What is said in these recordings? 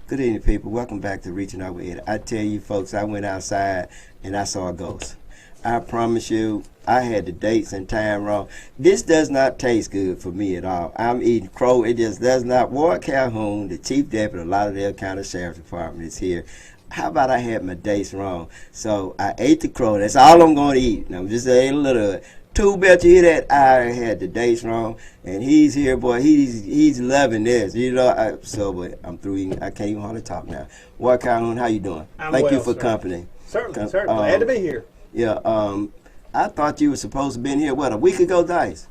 Good evening, people. Welcome back to Reaching Out with Ed. I tell you, folks, I went outside and I saw a ghost. I promise you, I had the dates and time wrong. This does not taste good for me at all. I'm eating crow. It just does not. Ward Calhoun, the chief deputy of Lauderdale County Sheriff's Department, is here. How about I had my dates wrong? So I ate the crow. That's all I'm going to eat. And I'm just ate a little. Too bad you hear that? I had the dates wrong, and he's here, boy. He's loving this, you know. But I'm through eating. I can't even hardly talk now. Ward Calhoun, how you doing? Thank well, you for sir. company. Certainly. Glad to be here. Yeah. I thought you were supposed to been here a week ago, Dice.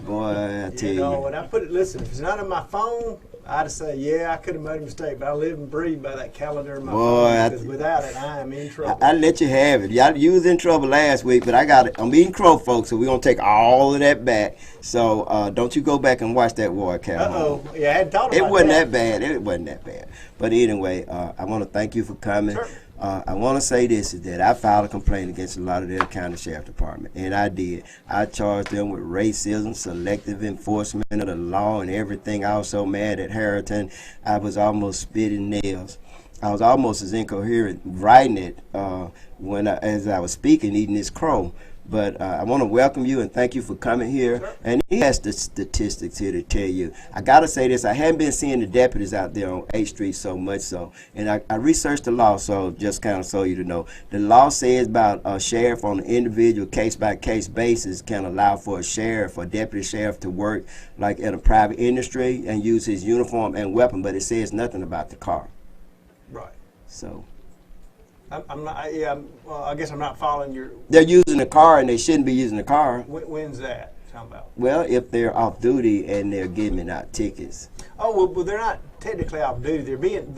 Boy, I tell you. You know, when I put it, listen, if it's not on my phone, I'd say, yeah, I could have made a mistake, but I live and breathe by that calendar in my phone, because without it, I am in trouble. I let you have it. You was in trouble last week, but I got it. I'm eating crow, folks, so we're going to take all of that back. So don't you go back and watch that Ward Calhoun. Uh-oh. Yeah, I hadn't thought about that. It wasn't that bad. It wasn't that bad. But anyway, I want to thank you for coming. Sure. I want to say this, is that I filed a complaint against the Lauderdale County Sheriff Department, and I did. I charged them with racism, selective enforcement of the law, and everything. I was so mad at Harrington, I was almost spitting nails. I was almost as incoherent writing it as I was speaking, eating this crow. But I want to welcome you and thank you for coming here. Sure. And he has the statistics here to tell you. I got to say this. I haven't been seeing the deputies out there on 8th Street so much so. And I researched the law, so just kind of so you to know. The law says about a sheriff on an individual case-by-case basis can allow for a sheriff or deputy sheriff to work like in a private industry and use his uniform and weapon, but it says nothing about the car. Right. So. I'm not, well, I guess I'm not following your... They're using the car and they shouldn't be using the car. When's that? Talking about? Well, if they're off duty and they're giving out tickets. Oh, well, they're not technically off duty. They're being...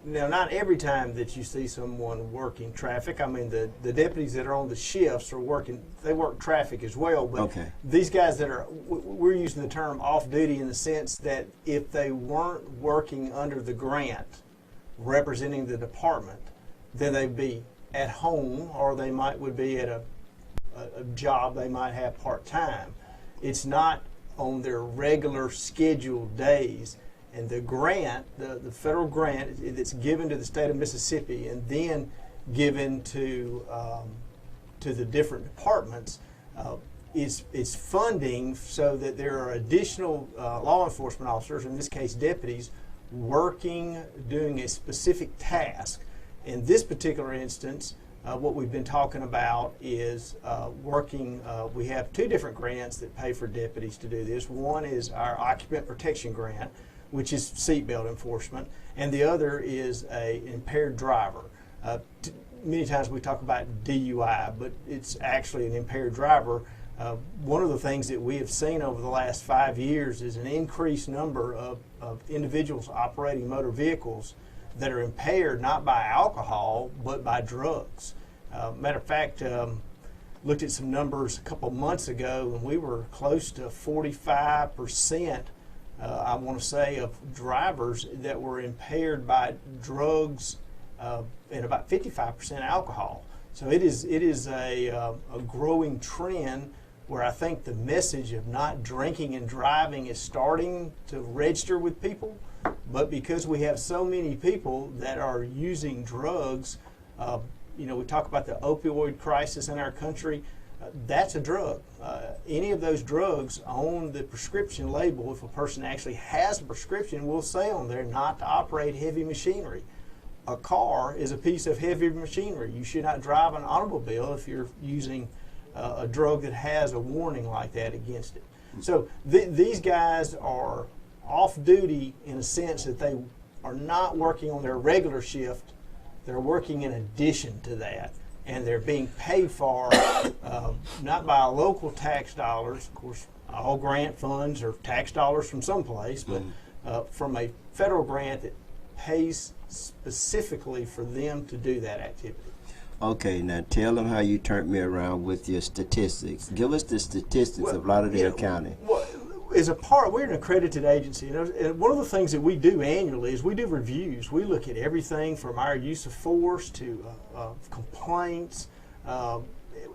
Now, not every time that you see someone working traffic. I mean, the deputies that are on the shifts are working, they work traffic as well. But okay. These guys that are, we're using the term off duty in the sense that if they weren't working under the grant representing the department, then they'd be at home, or they would be at a job they might have part-time. It's not on their regular scheduled days. And the grant, the federal grant that's given to the state of Mississippi and then given to the different departments is funding so that there are additional law enforcement officers, in this case deputies, working, doing a specific task. In this particular instance, what we've been talking about is working, we have two different grants that pay for deputies to do this. One is our occupant protection grant, which is seatbelt enforcement, and the other is a impaired driver. Many times we talk about DUI, but it's actually an impaired driver. One of the things that we have seen over the last 5 years is an increased number of individuals operating motor vehicles that are impaired not by alcohol but by drugs. Matter of fact, looked at some numbers a couple months ago, and we were close to 45%, I want to say, of drivers that were impaired by drugs and about 55% alcohol. So it is a growing trend where I think the message of not drinking and driving is starting to register with people. But because we have so many people that are using drugs, you know, we talk about the opioid crisis in our country. That's a drug. Any of those drugs on the prescription label, if a person actually has a prescription, will say on there not to operate heavy machinery. A car is a piece of heavy machinery. You should not drive an automobile if you're using a drug that has a warning like that against it. So these guys are off duty in a sense that they are not working on their regular shift. They're working in addition to that, and they're being paid for not by local tax dollars. Of course, all grant funds are tax dollars from someplace, but from a federal grant that pays specifically for them to do that activity. Okay, now tell them how you turned me around with your statistics. Give us the statistics of Lauderdale County. Well, as a part, we're an accredited agency. You know, and one of the things that we do annually is we do reviews. We look at everything from our use of force to complaints.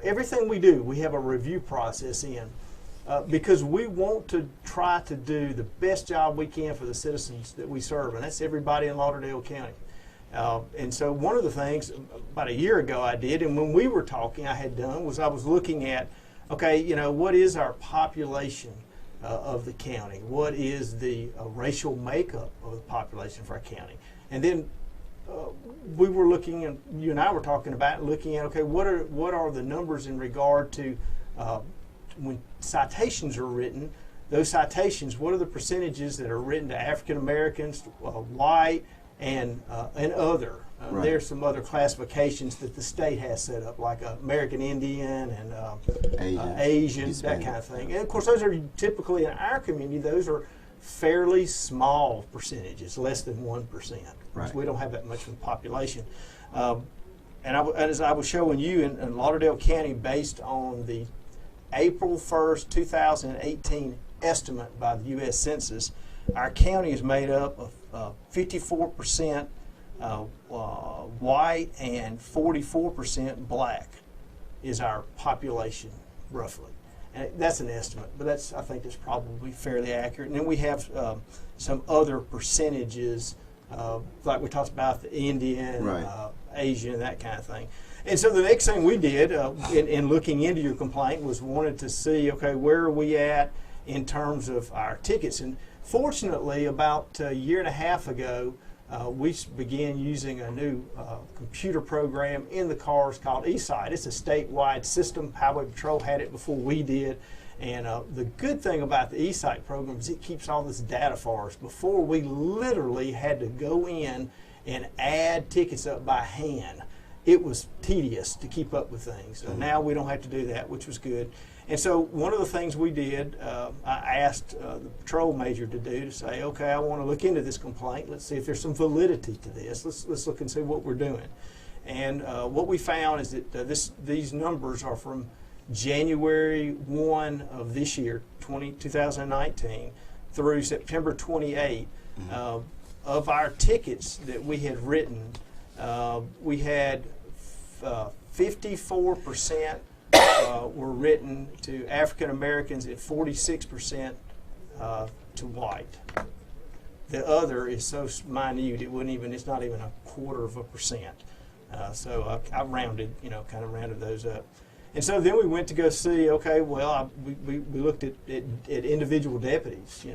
Everything we do, we have a review process in. because we want to try to do the best job we can for the citizens that we serve, and that's everybody in Lauderdale County. And so one of the things about a year ago I did, and when we were talking I had done, was I was looking at, okay, you know, what is our population of the county? What is the racial makeup of the population for our county? And then we were looking, and you and I were talking about looking at, okay, what are the numbers in regard to when citations are written, those citations, what are the percentages that are written to African Americans, white, and other? Right. There's some other classifications that the state has set up, like American Indian and Asian, that kind of thing. And of course, those are typically in our community, those are fairly small percentages, less than 1%. Right. We don't have that much of a population. And as I was showing you in Lauderdale County, based on the April 1st, 2018 estimate by the U.S. Census, our county is made up of 54% white and 44% black is our population, roughly. And that's an estimate, but I think that's probably fairly accurate. And then we have some other percentages, like we talked about the Indian, right. Asian, that kind of thing. And so the next thing we did in looking into your complaint was wanted to see, okay, where are we at in terms of our tickets? And fortunately, about a year and a half ago, we began using a new computer program in the cars called eSight. It's a statewide system. Highway Patrol had it before we did. And the good thing about the eSight program is it keeps all this data for us. Before, we literally had to go in and add tickets up by hand. It was tedious to keep up with things. So now we don't have to do that, which was good. And so one of the things we did, I asked the patrol major to do, to say, okay, I want to look into this complaint. Let's see if there's some validity to this. Let's look and see what we're doing. And what we found is that these numbers are from January 1 of this year, 2019, through September 28. Of our tickets that we had written, we had 54% were written to African Americans and 46% to white. The other is so minute it's not even 1/4%. So I rounded, kind of rounded those up. And so then we went to go see, okay, well, we looked at individual deputies,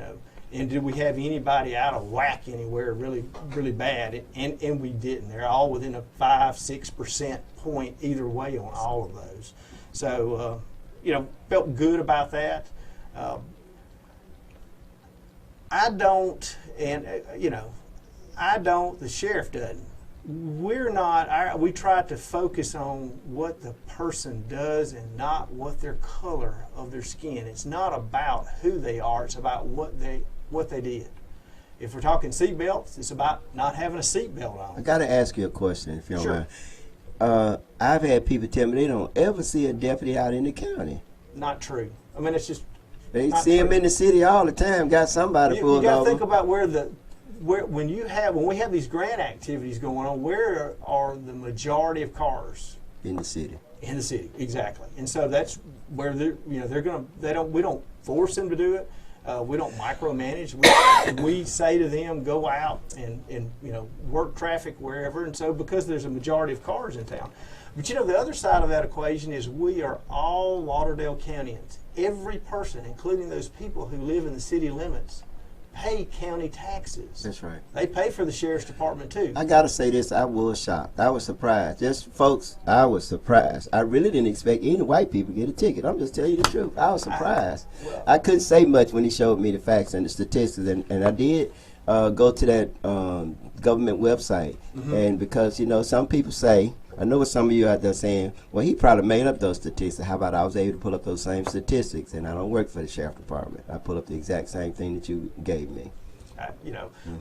and did we have anybody out of whack anywhere really, really bad? And we didn't. They're all within a 5-6% point either way on all of those. So, felt good about that. I don't, the sheriff doesn't. We try to focus on what the person does and not what their color of their skin. It's not about who they are, it's about what they did. If we're talking seat belts, it's about not having a seat belt on. I got to ask you a question, if you don't Sure. mind. I've had people tell me they don't ever see a deputy out in the county. Not true. I mean, it's just They not see him true. in the city all the time. Got somebody You pulled got to over. think about when we have these grant activities going on, where are the majority of cars? In the city. In the city, exactly. And so that's where we don't force them to do it. We don't micromanage. We say to them, go out and work traffic wherever. And so because there's a majority of cars in town. But the other side of that equation is we are all Lauderdale Countyans. Every person, including those people who live in the city limits, pay county taxes. That's right. They pay for the sheriff's department too. I got to say this, I was shocked. I was surprised. Just folks, I was surprised. I really didn't expect any white people to get a ticket. I'm just telling you the truth. I was surprised. I couldn't say much when he showed me the facts and the statistics, and I did go to that government website. And because, some people say, I know what some of you out there saying, well, he probably made up those statistics. How about I was able to pull up those same statistics, and I don't work for the sheriff department. I pull up the exact same thing that you gave me.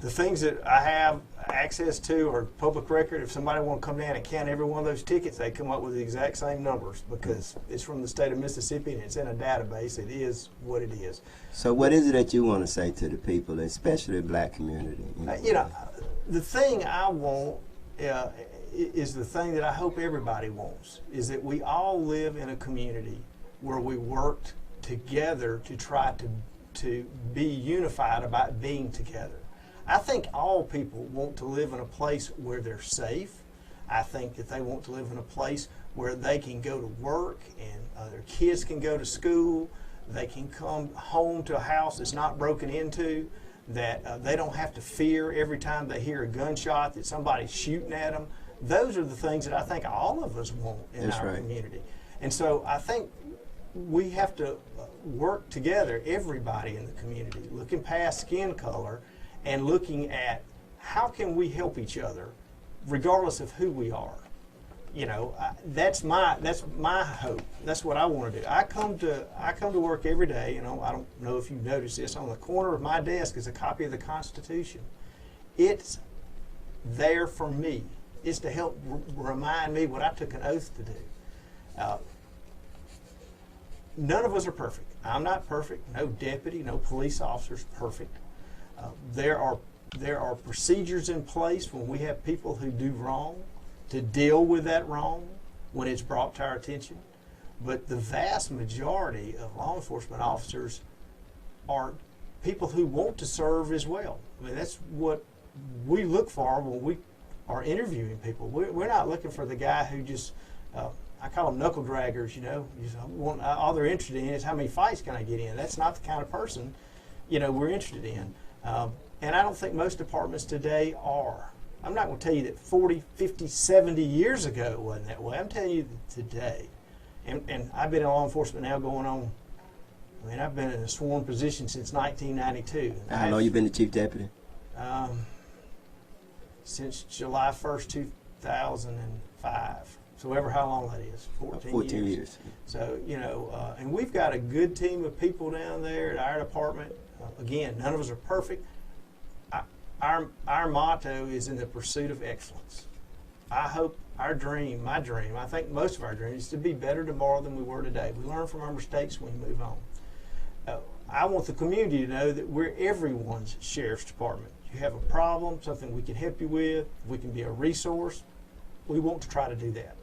The things that I have access to are public record. If somebody want to come down and count every one of those tickets, they come up with the exact same numbers because it's from the state of Mississippi and it's in a database. It is what it is. So what is it that you want to say to the people, especially the black community? The thing I want is the thing that I hope everybody wants, is that we all live in a community where we work together to try to be unified about being together. I think all people want to live in a place where they're safe. I think that they want to live in a place where they can go to work and their kids can go to school. They can come home to a house that's not broken into, that they don't have to fear every time they hear a gunshot that somebody's shooting at them. Those are the things that I think all of us want in our community. And so I think we have to work together, everybody in the community, looking past skin color and looking at how can we help each other regardless of who we are. You know, that's my hope. That's what I want to do. I come to work every day. You know, I don't know if you've noticed this. On the corner of my desk is a copy of the Constitution. It's there for me. It's to help remind me what I took an oath to do. None of us are perfect. I'm not perfect. No deputy, no police officer is perfect. There are procedures in place when we have people who do wrong to deal with that wrong when it's brought to our attention. But the vast majority of law enforcement officers are people who want to serve as well. I mean, that's what we look for when we are interviewing people. We're not looking for the guy who just, I call them knuckle draggers, you know. All they're interested in is how many fights can I get in. That's not the kind of person, you know, we're interested in. And I don't think most departments today are. I'm not going to tell you that 40, 50, 70 years ago it wasn't that way. I'm telling you that today. And I've been in law enforcement now going on, I mean, I've been in a sworn position since 1992. How long you been the chief deputy? Since July 1st, 2005. So ever how long that is, 14 years. So, you know, and we've got a good team of people down there at our department. Again, none of us are perfect. Our motto is in the pursuit of excellence. I hope my dream, I think most of our dreams, is to be better tomorrow than we were today. We learn from our mistakes when we move on. I want the community to know that we're everyone's sheriff's department. You have a problem, something we can help you with, we can be a resource. We want to try to do that.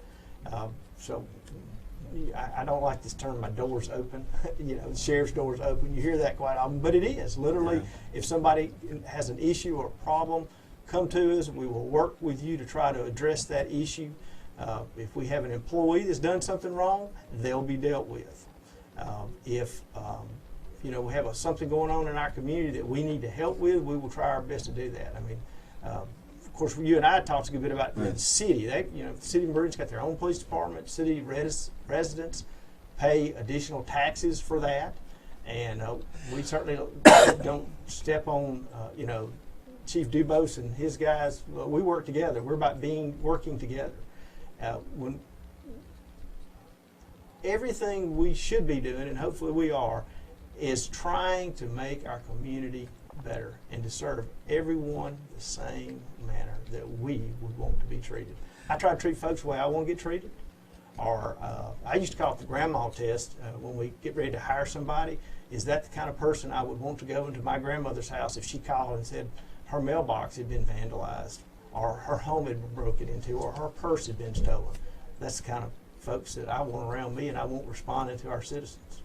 So I don't like this term, my door's open. You know, the sheriff's door's open. You hear that quite often, but it is. Literally, if somebody has an issue or a problem, come to us. We will work with you to try to address that issue. If we have an employee that's done something wrong, they'll be dealt with. If you know, we have something going on in our community that we need to help with, we will try our best to do that. I mean, of course, you and I talked a good bit about the city. They, you know, the city of Meridian's got their own police department. City residents pay additional taxes for that, and we certainly don't step on, you know, Chief Dubose and his guys. Well, we work together. We're about working together. When everything we should be doing, and hopefully we are, is trying to make our community better and to serve everyone the same manner that we would want to be treated. I try to treat folks the way I want to get treated. Or I used to call it the grandma test when we get ready to hire somebody. Is that the kind of person I would want to go into my grandmother's house if she called and said her mailbox had been vandalized, or her home had been broken into, or her purse had been stolen? That's the kind of folks that I want around me, and I want responding to our citizens.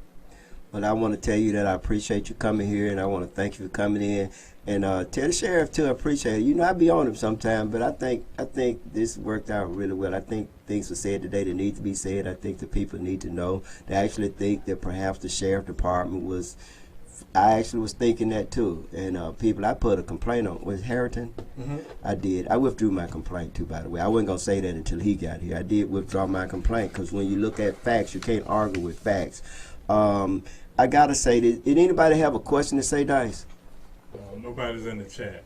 Well, I want to tell you that I appreciate you coming here, and I want to thank you for coming in. And tell the sheriff too, I appreciate it. You know, I be on him sometimes, but I think this worked out really well. I think things were said today that need to be said. I think the people need to know. They actually think that perhaps the sheriff department was. I actually was thinking that too. And people, I put a complaint on with Harrington. I did. I withdrew my complaint too, by the way. I wasn't gonna say that until he got here. I did withdraw my complaint because when you look at facts, you can't argue with facts. I gotta say this. Did anybody have a question to say, Dice? Nobody's in the chat.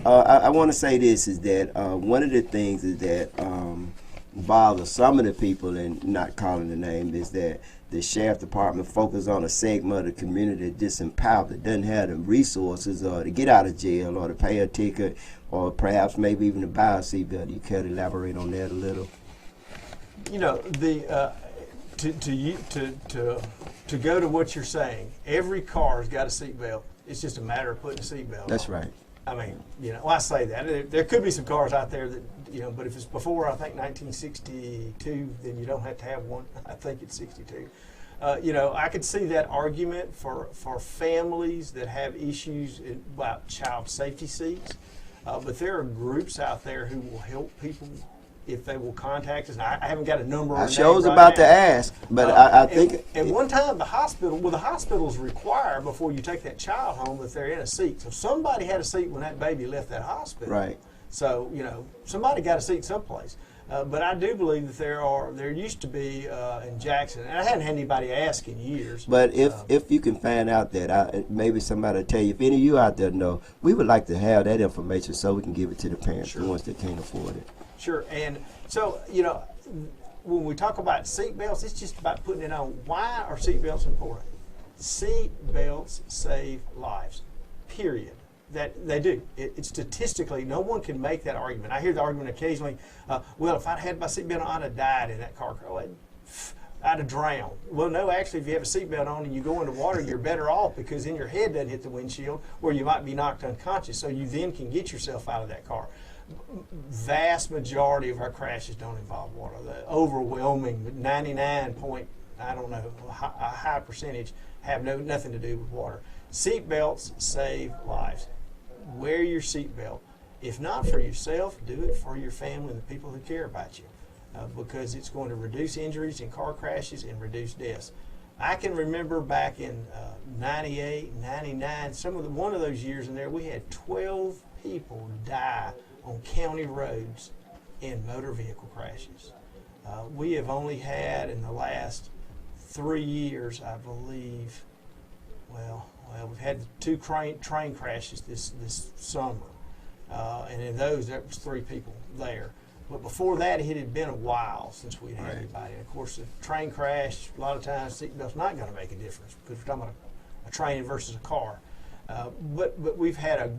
I want to say this is that one of the things is that bothers some of the people, and not calling the name, is that the sheriff department focuses on a segment of the community that's disempowered, that doesn't have the resources to get out of jail or to pay a ticket or perhaps maybe even to buy a seatbelt. You care to elaborate on that a little? You know, to go to what you're saying, every car's got a seatbelt. It's just a matter of putting a seatbelt on. That's right. I mean, you know, well, I say that. There could be some cars out there that, you know, but if it's before, I think, 1962, then you don't have to have one. I think it's 62. I could see that argument for families that have issues about child safety seats. But there are groups out there who will help people if they will contact us. I haven't got a number. I was about to ask, but I think at one time the hospitals require before you take that child home that they're in a seat. So somebody had a seat when that baby left that hospital. Right. So somebody got a seat someplace. But I do believe that there used to be in Jackson, and I hadn't had anybody ask in years. But if you can find out that, maybe somebody will tell you, if any of you out there know, we would like to have that information so we can give it to the parents, Sure. the ones that can't afford it. Sure, and so, when we talk about seat belts, it's just about putting it on. Why are seat belts important? Seat belts save lives, period. That they do. It's statistically, no one can make that argument. I hear the argument occasionally, well, if I'd had my seatbelt on, I'd have died in that car crash. I'd have drowned. Well, no, actually, if you have a seatbelt on and you go into water, you're better off because then your head doesn't hit the windshield where you might be knocked unconscious, so you then can get yourself out of that car. Vast majority of our crashes don't involve water. The overwhelming 99 point, I don't know, a high percentage have nothing to do with water. Seat belts save lives. Wear your seatbelt. If not for yourself, do it for your family and the people who care about you, because it's going to reduce injuries in car crashes and reduce deaths. I can remember back in 98, 99, one of those years in there, we had 12 people die on county roads in motor vehicle crashes. We have only had in the last 3 years, I believe, we've had 2 train crashes this summer, and in those there was 3 people there. But before that, it had been a while since we'd had anybody. And of course, a train crash, a lot of times seatbelt's not going to make a difference because we're talking about a train versus a car. But we've had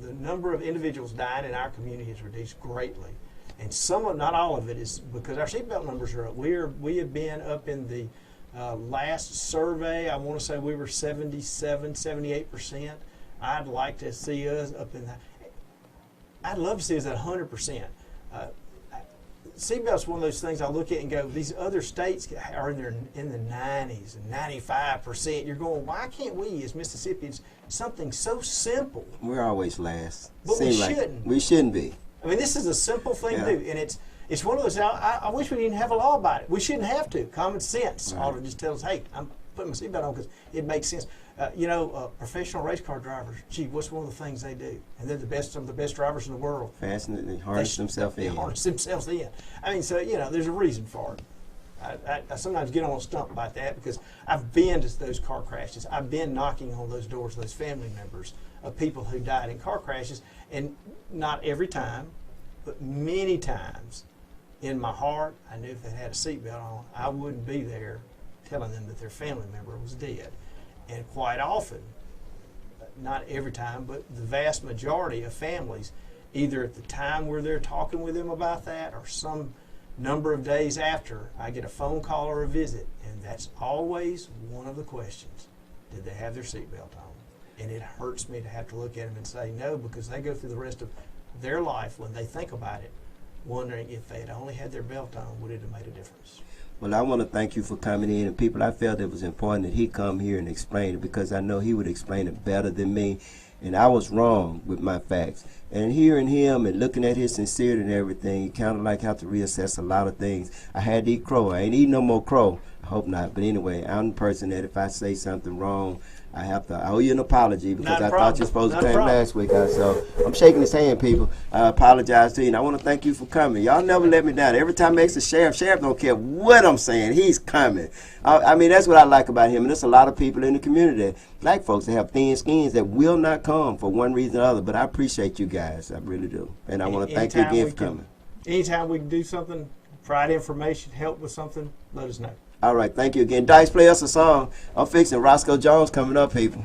the number of individuals dying in our community has reduced greatly, and not all of it is because our seatbelt numbers are up. We have been up in the last survey, I want to say we were 77, 78%. I'd like to see us up in that. I'd love to see us at 100%. Seatbelt's one of those things I look at and go, these other states are in the 90s and 95%. You're going, why can't we as Mississippians, something so simple? We're always last. But we shouldn't. We shouldn't be. I mean, this is a simple thing to do, and it's one of those. I wish we didn't have a law about it. We shouldn't have to. Common sense ought to just tell us, hey, I'm putting my seatbelt on because it makes sense. Professional race car drivers, what's one of the things they do? And they're some of the best drivers in the world. They harness themselves in. They harness themselves in. I mean, so, there's a reason for it. I sometimes get on a stump about that because I've been to those car crashes. I've been knocking on those doors of those family members of people who died in car crashes, and not every time, but many times in my heart, I knew if they had a seatbelt on, I wouldn't be there telling them that their family member was dead. And quite often, not every time, but the vast majority of families, either at the time we're there talking with them about that or some number of days after, I get a phone call or a visit, and that's always one of the questions. Did they have their seatbelt on? And it hurts me to have to look at them and say no, because they go through the rest of their life when they think about it, wondering if they had only had their belt on, would it have made a difference? Well, I want to thank you for coming in, and people, I felt it was important that he come here and explain it because I know he would explain it better than me, and I was wrong with my facts. And hearing him and looking at his sincerity and everything, you kind of like have to reassess a lot of things. I had to eat crow. I ain't eating no more crow. I hope not. But anyway, I'm the person that if I say something wrong, I owe you an apology because I thought you were supposed to come last week. So I'm shaking his hand, people. I apologize to you, and I want to thank you for coming. Y'all never let me down. Every time I ask the sheriff don't care what I'm saying. He's coming. I mean, that's what I like about him, and there's a lot of people in the community, black folks, that have thin skins that will not come for one reason or other, but I appreciate you guys. I really do, and I want to thank you again for coming. Anytime we can do something, provide information, help with something, let us know. All right, thank you again. Dice, play us a song. I'm fixing Roscoe Jones coming up, people.